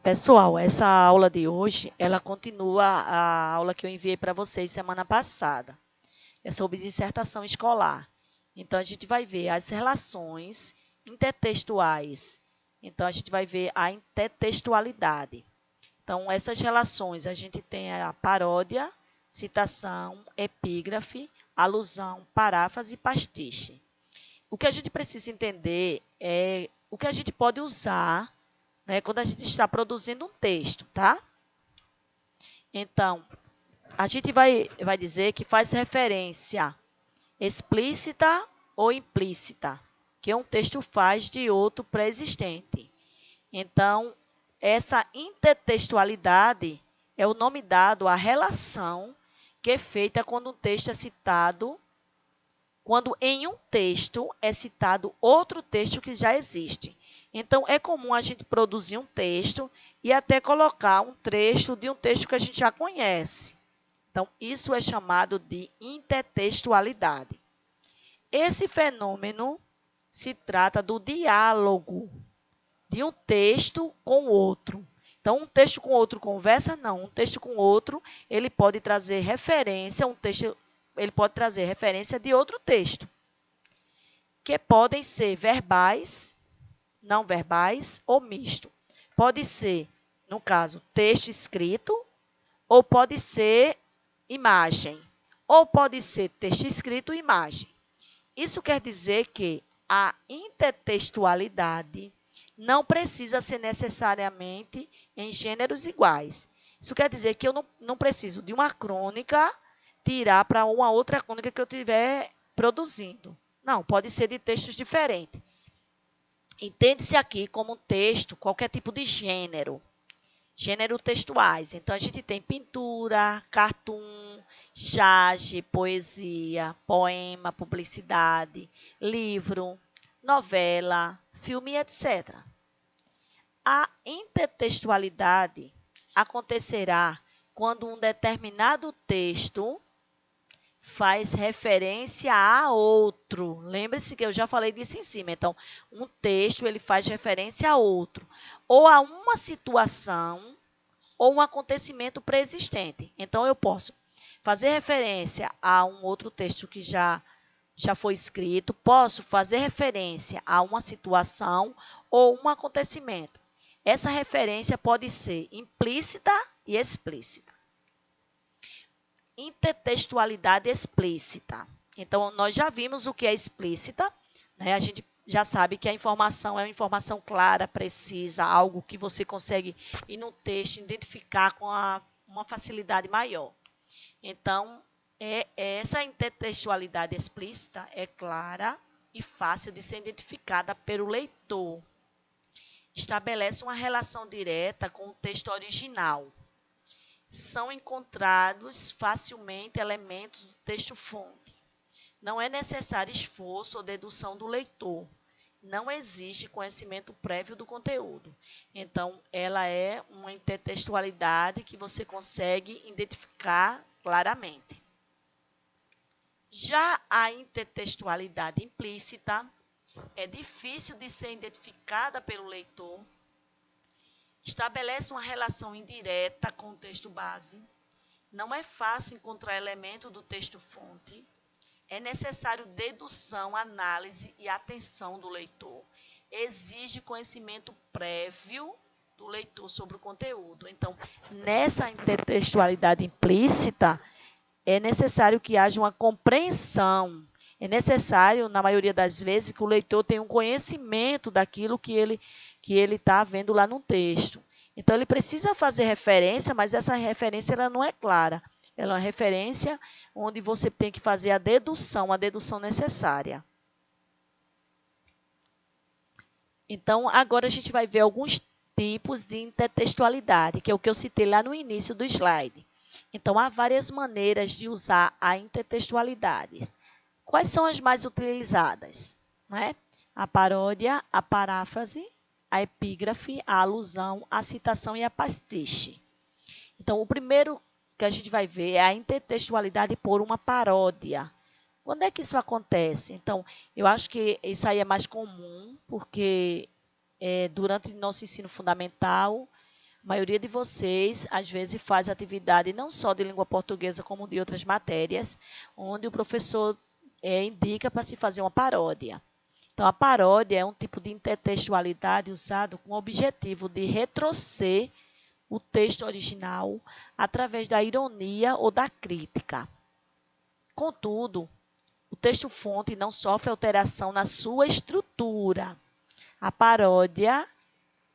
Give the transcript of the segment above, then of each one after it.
Pessoal, essa aula de hoje, ela continua a aula que eu enviei para vocês semana passada. É sobre dissertação escolar. Então, a gente vai ver as relações intertextuais. Então, a gente vai ver a intertextualidade. Então, essas relações, a gente tem a paródia, citação, epígrafe, alusão, paráfrase e pastiche. O que a gente precisa entender é o que a gente pode usar, né, quando a gente está produzindo um texto, tá? Então, a gente vai dizer que faz referência explícita ou implícita, que um texto faz de outro pré-existente. Então, essa intertextualidade é o nome dado à relação que é feita quando um texto é citado, quando em um texto é citado outro texto que já existe. Então, é comum a gente produzir um texto e até colocar um trecho de um texto que a gente já conhece. Então, isso é chamado de intertextualidade. Esse fenômeno se trata do diálogo de um texto com outro. Então, um texto com outro conversa? Não. Um texto com outro, ele pode trazer referência, ele pode trazer referência de outro texto, que podem ser verbais, não verbais ou misto. Pode ser, no caso, texto escrito, ou pode ser imagem, ou pode ser texto escrito e imagem. Isso quer dizer que a intertextualidade não precisa ser necessariamente em gêneros iguais. Isso quer dizer que eu não preciso de uma crônica tirar para uma outra crônica que eu estiver produzindo. Não, pode ser de textos diferentes. Entende-se aqui como um texto, qualquer tipo de gênero. Gênero textuais. Então, a gente tem pintura, cartoon, charge, poesia, poema, publicidade, livro, novela, filme, etc. A intertextualidade acontecerá quando um determinado texto faz referência a outro. Lembre-se que eu já falei disso em cima. Então, um texto ele faz referência a outro, ou a uma situação, ou um acontecimento pré-existente. Então, eu posso fazer referência a um outro texto que já foi escrito, posso fazer referência a uma situação ou um acontecimento. Essa referência pode ser implícita e explícita. Intertextualidade explícita. Então, nós já vimos o que é explícita, né? A gente já sabe que a informação é uma informação clara, precisa, algo que você consegue ir no texto identificar com uma facilidade maior. Então, essa intertextualidade explícita é clara e fácil de ser identificada pelo leitor. Estabelece uma relação direta com o texto original. São encontrados facilmente elementos do texto-fonte. Não é necessário esforço ou dedução do leitor. Não existe conhecimento prévio do conteúdo. Então, ela é uma intertextualidade que você consegue identificar claramente. Já a intertextualidade implícita é difícil de ser identificada pelo leitor. Estabelece uma relação indireta com o texto base. Não é fácil encontrar elemento do texto-fonte. É necessário dedução, análise e atenção do leitor. Exige conhecimento prévio do leitor sobre o conteúdo. Então, nessa intertextualidade implícita, é necessário que haja uma compreensão. É necessário, na maioria das vezes, que o leitor tenha um conhecimento daquilo que ele está vendo lá no texto. Então, ele precisa fazer referência, mas essa referência ela não é clara. Ela é uma referência onde você tem que fazer a dedução necessária. Então, agora a gente vai ver alguns tipos de intertextualidade, que é o que eu citei lá no início do slide. Então, há várias maneiras de usar a intertextualidade. Quais são as mais utilizadas? Né? A paródia, a paráfrase, a epígrafe, a alusão, a citação e a pastiche. Então, o primeiro que a gente vai ver é a intertextualidade por uma paródia. Quando é que isso acontece? Então, eu acho que isso aí é mais comum, porque durante o nosso ensino fundamental, maioria de vocês, às vezes, faz atividade não só de língua portuguesa, como de outras matérias, onde o professor indica para se fazer uma paródia. Então, a paródia é um tipo de intertextualidade usado com o objetivo de retorcer o texto original através da ironia ou da crítica. Contudo, o texto-fonte não sofre alteração na sua estrutura. A paródia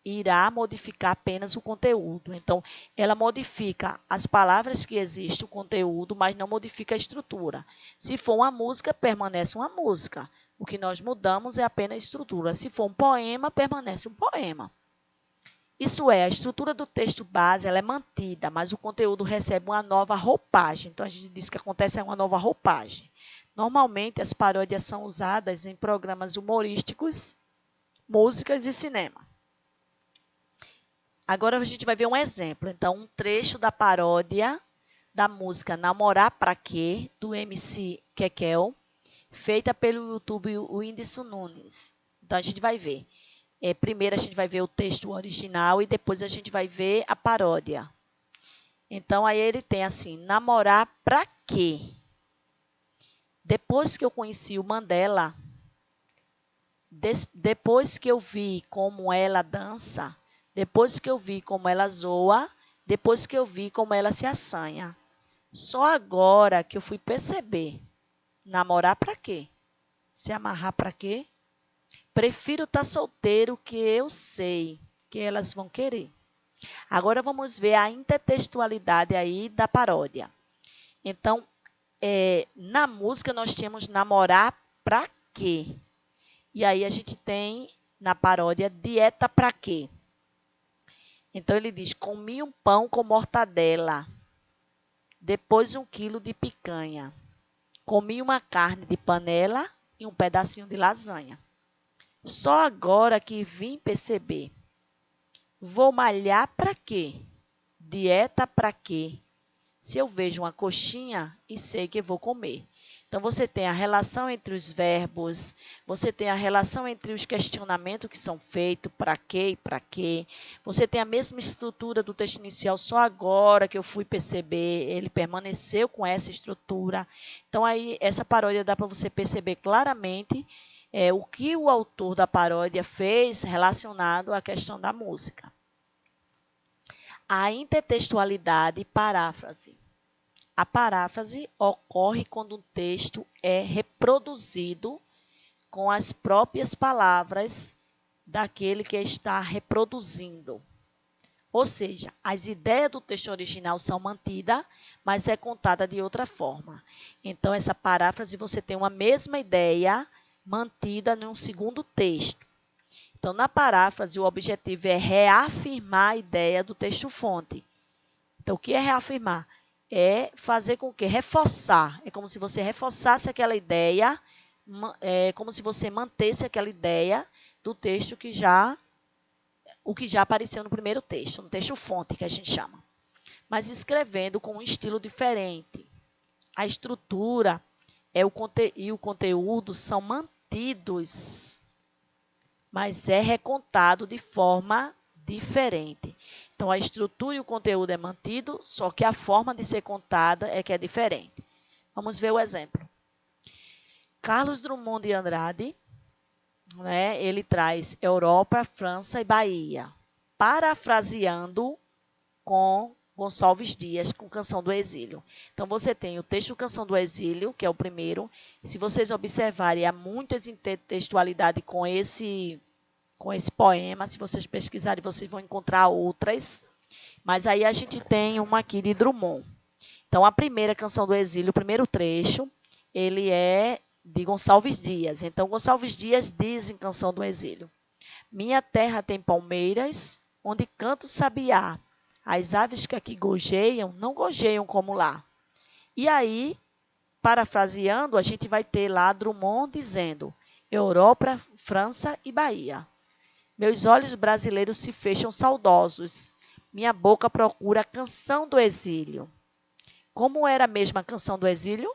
irá modificar apenas o conteúdo. Então, ela modifica as palavras que existem, o conteúdo, mas não modifica a estrutura. Se for uma música, permanece uma música. O que nós mudamos é apenas a estrutura. Se for um poema, permanece um poema. Isso é, a estrutura do texto base ela é mantida, mas o conteúdo recebe uma nova roupagem. Então, a gente diz que acontece uma nova roupagem. Normalmente, as paródias são usadas em programas humorísticos, músicas e cinema. Agora a gente vai ver um exemplo. Então, um trecho da paródia da música Namorar Pra Quê, do MC Kekel, feita pelo YouTube Whindersson Nunes. Então, a gente vai ver. Primeiro a gente vai ver o texto original e depois a gente vai ver a paródia. Então, aí ele tem assim, namorar pra quê? Depois que eu conheci o Mandela, depois que eu vi como ela dança, depois que eu vi como ela zoa, depois que eu vi como ela se assanha. Só agora que eu fui perceber. Namorar pra quê? Se amarrar pra quê? Prefiro estar solteiro que eu sei que elas vão querer. Agora vamos ver a intertextualidade aí da paródia. Então, na música nós tínhamos namorar pra quê? E aí a gente tem na paródia dieta pra quê? Então ele diz, comi um pão com mortadela, depois 1 quilo de picanha. Comi uma carne de panela e um pedacinho de lasanha. Só agora que vim perceber. Vou malhar para quê? Dieta para quê? Se eu vejo uma coxinha e sei que vou comer. Então, você tem a relação entre os verbos, você tem a relação entre os questionamentos que são feitos, para quê e para quê. Você tem a mesma estrutura do texto inicial, só agora que eu fui perceber, ele permaneceu com essa estrutura. Então, aí, essa paródia dá para você perceber claramente o que o autor da paródia fez relacionado à questão da música. A intertextualidade e paráfrase. A paráfrase ocorre quando um texto é reproduzido com as próprias palavras daquele que está reproduzindo. Ou seja, as ideias do texto original são mantidas, mas é contada de outra forma. Então, essa paráfrase você tem uma mesma ideia mantida em um segundo texto. Então, na paráfrase, o objetivo é reafirmar a ideia do texto-fonte. Então, o que é reafirmar? É fazer com que reforçar. É como se você reforçasse aquela ideia, é como se você mantesse aquela ideia do texto o que já apareceu no primeiro texto, no texto-fonte, que a gente chama. Mas escrevendo com um estilo diferente. A estrutura e o conteúdo são mantidos, mas é recontado de forma diferente. Então, a estrutura e o conteúdo é mantido, só que a forma de ser contada é que é diferente. Vamos ver o exemplo. Carlos Drummond de Andrade, ele traz Europa, França e Bahia, parafraseando com Gonçalves Dias, com Canção do Exílio. Então, você tem o texto Canção do Exílio, que é o primeiro. Se vocês observarem, há muitas intertextualidades com esse poema. Se vocês pesquisarem, vocês vão encontrar outras. Mas aí a gente tem uma aqui de Drummond. Então, a primeira Canção do Exílio, o primeiro trecho, ele é de Gonçalves Dias. Então, Gonçalves Dias diz em Canção do Exílio: minha terra tem palmeiras, onde canta o sabiá. As aves que aqui gojeiam, não gojeiam como lá. E aí, parafraseando, a gente vai ter lá Drummond dizendo: Europa, França e Bahia. Meus olhos brasileiros se fecham saudosos. Minha boca procura a canção do exílio. Como era mesmo a canção do exílio?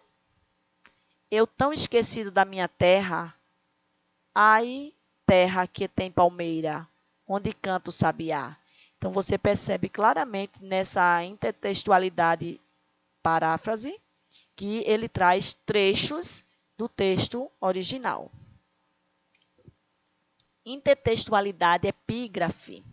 Eu tão esquecido da minha terra. Ai, terra que tem palmeira, onde canta o sabiá. Então, você percebe claramente nessa intertextualidade paráfrase que ele traz trechos do texto original. Intertextualidade epígrafe.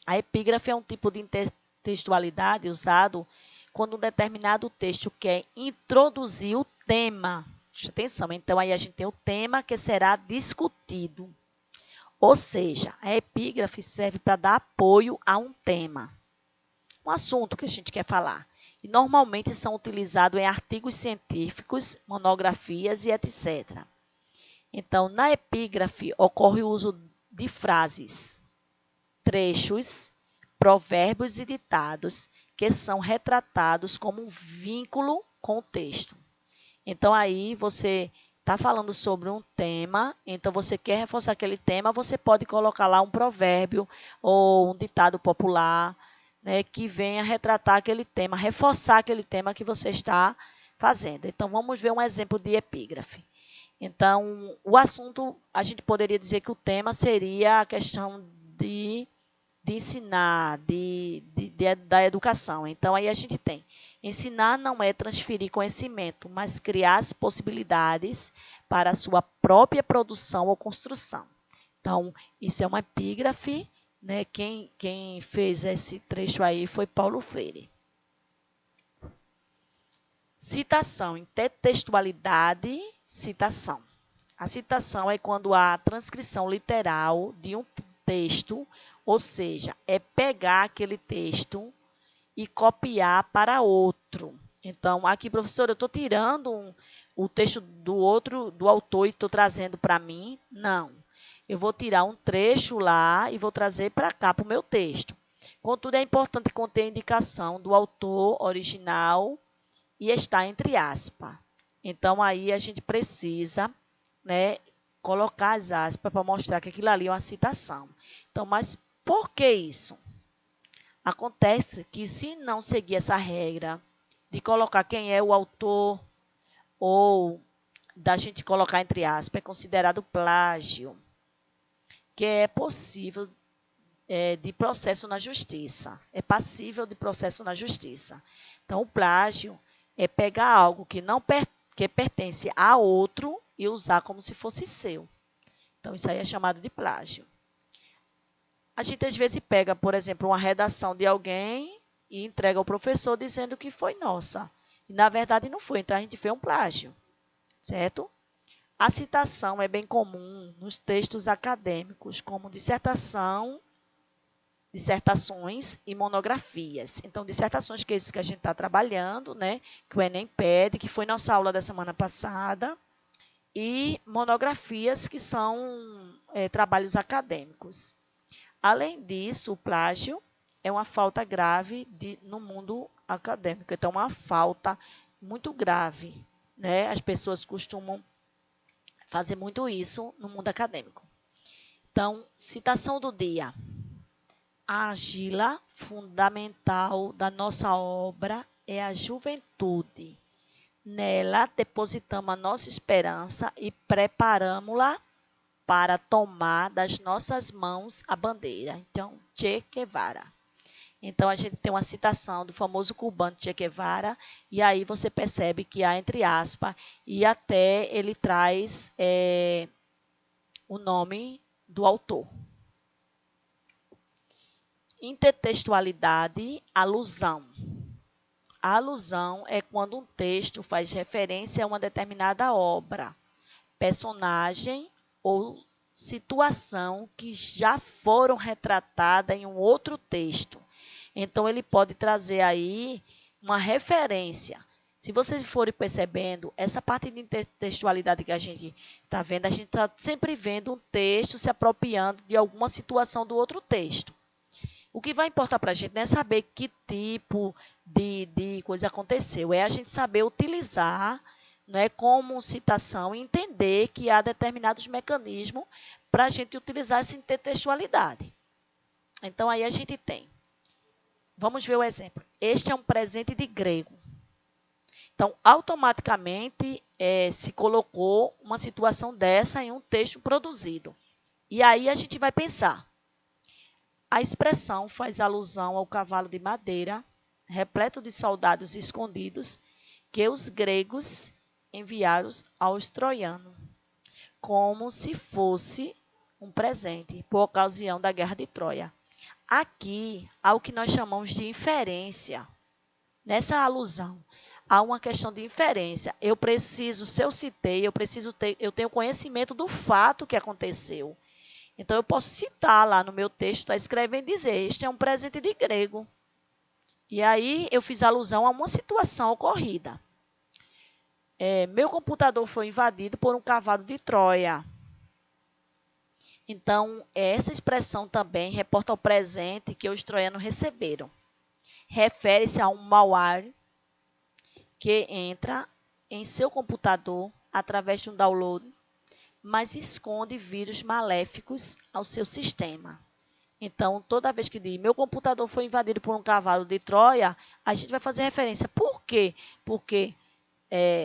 A epígrafe é um tipo de intertextualidade usado quando um determinado texto quer introduzir o tema. Preste atenção, então aí a gente tem o tema que será discutido. Ou seja, a epígrafe serve para dar apoio a um tema, um assunto que a gente quer falar. E normalmente são utilizados em artigos científicos, monografias e etc. Então, na epígrafe ocorre o uso de frases, trechos, provérbios e ditados que são retratados como um vínculo com o texto. Então, aí você está falando sobre um tema, então você quer reforçar aquele tema, você pode colocar lá um provérbio ou um ditado popular, né, que venha retratar aquele tema, reforçar aquele tema que você está fazendo. Então, vamos ver um exemplo de epígrafe. Então, o assunto, a gente poderia dizer que o tema seria a questão de ensinar, da educação. Então, aí a gente tem, ensinar não é transferir conhecimento, mas criar as possibilidades para a sua própria produção ou construção. Então, isso é uma epígrafe, né? Quem fez esse trecho aí foi Paulo Freire. Citação, intertextualidade, citação. A citação é quando há transcrição literal de um texto, ou seja, é pegar aquele texto e copiar para outro. Então, aqui, professor, eu estou tirando o texto do autor e estou trazendo para mim? Não. Eu vou tirar um trecho lá e vou trazer para cá, para o meu texto. Contudo, é importante conter a indicação do autor original e está entre aspas. Então, aí a gente precisa, né, colocar as aspas para mostrar que aquilo ali é uma citação. Então, mas por que isso? Acontece que se não seguir essa regra de colocar quem é o autor ou da gente colocar entre aspas, é considerado plágio, que é possível de processo na justiça, é passível de processo na justiça. Então, o plágio é pegar algo que pertence a outro e usar como se fosse seu. Então, isso aí é chamado de plágio. A gente, às vezes, pega, por exemplo, uma redação de alguém e entrega ao professor dizendo que foi nossa. E, na verdade, não foi. Então, a gente fez um plágio, certo? A citação é bem comum nos textos acadêmicos, como dissertações e monografias. Então, dissertações, que é isso que a gente está trabalhando, né? Que o Enem pede, que foi nossa aula da semana passada, e monografias, que são trabalhos acadêmicos. Além disso, o plágio é uma falta grave no mundo acadêmico. Então, uma falta muito grave, né? As pessoas costumam fazer muito isso no mundo acadêmico. Então, citação do dia. A argila fundamental da nossa obra é a juventude. Nela depositamos a nossa esperança e preparamos-la para tomar das nossas mãos a bandeira. Então, Che Guevara. Então, a gente tem uma citação do famoso cubano Che Guevara, e aí você percebe que há entre aspas, e até ele traz o nome do autor. Intertextualidade, alusão. A alusão é quando um texto faz referência a uma determinada obra, personagem ou situação que já foram retratadas em um outro texto. Então, ele pode trazer aí uma referência. Se vocês forem percebendo, essa parte de intertextualidade que a gente está vendo, a gente está sempre vendo um texto se apropriando de alguma situação do outro texto. O que vai importar para a gente não é saber que tipo de coisa aconteceu, é a gente saber utilizar, né, como citação e entender que há determinados mecanismos para a gente utilizar essa intertextualidade. Então, aí a gente tem. Vamos ver o exemplo. Este é um presente de grego. Então, automaticamente se colocou uma situação dessa em um texto produzido. E aí a gente vai pensar. A expressão faz alusão ao cavalo de madeira, repleto de soldados escondidos, que os gregos enviaram aos troianos, como se fosse um presente, por ocasião da guerra de Troia. Aqui há o que nós chamamos de inferência. Nessa alusão, há uma questão de inferência. Eu preciso, se eu citei, eu tenho conhecimento do fato que aconteceu. Então, eu posso citar lá no meu texto, está escrevendo e dizer, este é um presente de grego. E aí, eu fiz alusão a uma situação ocorrida. Meu computador foi invadido por um cavalo de Troia. Então, essa expressão também reporta ao presente que os troianos receberam. Refere-se a um malware que entra em seu computador através de um download, mas esconde vírus maléficos ao seu sistema. Então, toda vez que diz meu computador foi invadido por um cavalo de Troia, a gente vai fazer referência. Por quê? Porque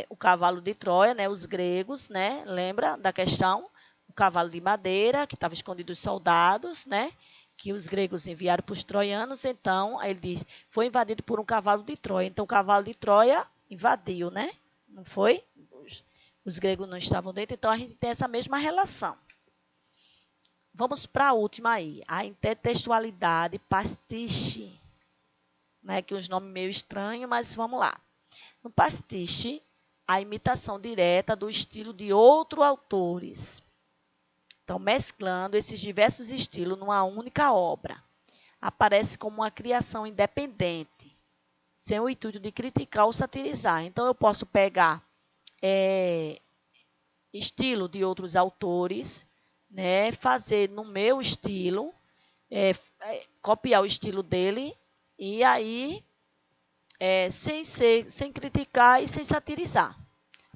o cavalo de Troia, né, os gregos, né, lembra da questão? O cavalo de madeira, que estava escondido dos soldados, né, que os gregos enviaram para os troianos. Então, ele diz, foi invadido por um cavalo de Troia. Então, o cavalo de Troia invadiu, né? Não foi? Os gregos não estavam dentro, então a gente tem essa mesma relação. Vamos para a última aí, a intertextualidade pastiche, né? Que os nomes meio estranhos, mas vamos lá. No pastiche, a imitação direta do estilo de outros autores. Então, mesclando esses diversos estilos numa única obra. Aparece como uma criação independente, sem o intuito de criticar ou satirizar. Então, eu posso pegar estilo de outros autores, né, fazer no meu estilo, copiar o estilo dele, e aí, sem criticar e sem satirizar.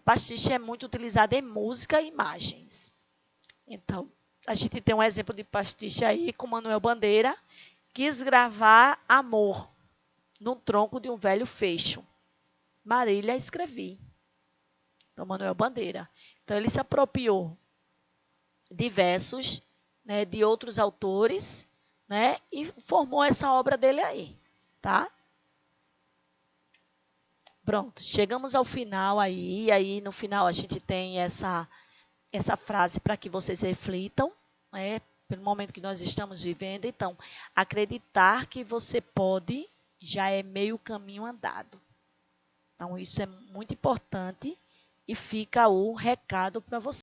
Pastiche é muito utilizado em música e imagens. Então, a gente tem um exemplo de pastiche aí com Manuel Bandeira, quis gravar amor no tronco de um velho fecho. Marília escrevi. Então, Manuel Bandeira. Então, ele se apropriou de versos, né, de outros autores, né, e formou essa obra dele aí, tá? Pronto, chegamos ao final aí, e aí no final a gente tem essa frase para que vocês reflitam, né, pelo momento que nós estamos vivendo. Então, acreditar que você pode já é meio caminho andado. Então, isso é muito importante e fica o recado para você.